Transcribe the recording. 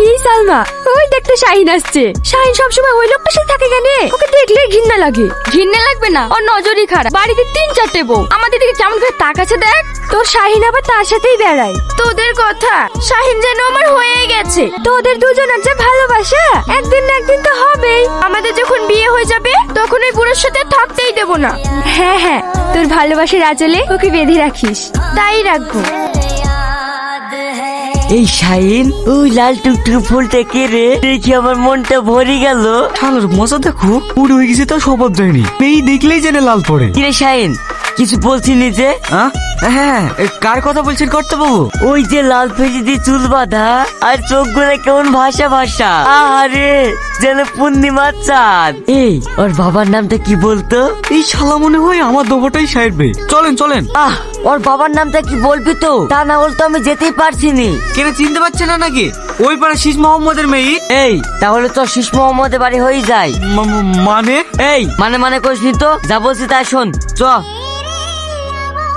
এই সালমা, ওই দেখতে শাহিন আসছে। শাহিন সবসময় ওই লোকটার সাথে থাকে কেন? ওকে দেখলে ঘৃণা লাগে। ঘৃণা লাগবে না, ওর নজরই খারাপ। বাড়িতে 3-4টে বউ, আমাদের দিকে কেমন করে তাকাচ্ছে দেখ। তোর শাহিন আবার তার সাথেই বেড়ায়। তোদের কথা, শাহিন যেন আমার হয়ে গেছে। তোদের দুজনের যে ভালোবাসা একদিন না একদিন তো হবেই। আমাদের যখন বিয়ে হয়ে যাবে তখন ওই বুড়োর সাথে থাকতেই দেবো না। হ্যাঁ হ্যাঁ, তোর ভালোবাসার আঁচলে ওকে বেঁধে রাখিস। তাই রাখবো। এই শাহিন, ওই লাল টুকটুক ফুলটা কে রে? দেখি আমার মনটা ভরে গেল। শালার মজা দেখো, পুরো হয়ে গেছে তাও শপথ যায়নি। এই দেখলেই জেনে লাল পড়ে। কিরে শাহিন, কিছু বলছিনি যে? হ্যাঁ, কার কথা বলছেন কর্তা বাবু? ওই যে লাল ফেজি দিয়ে চুল বাঁধা আর চোখগুলো কেমন ভাষা ভাষা, আরে যেন পূর্ণিমার চাঁদ। এই ওর বাবার নামটা কি বলতো? এই শালা মনে হয় আমার দোবটাই সাইডবে। চলেন চলেন। ওর বাবার নামটা কি বলবি তো? তা না হলে তো আমি যেতেই পারছি নি। কেন চিনতে পারছে না নাকি? ওই পাড়া শীষ মোহাম্মদের মেয়ে। এই তাহলে তো শীষ মোহাম্মদের বাড়ি হয়ে যায়। মানে এই মানে করিস নি তো, যা বলছি তাই শোন। চ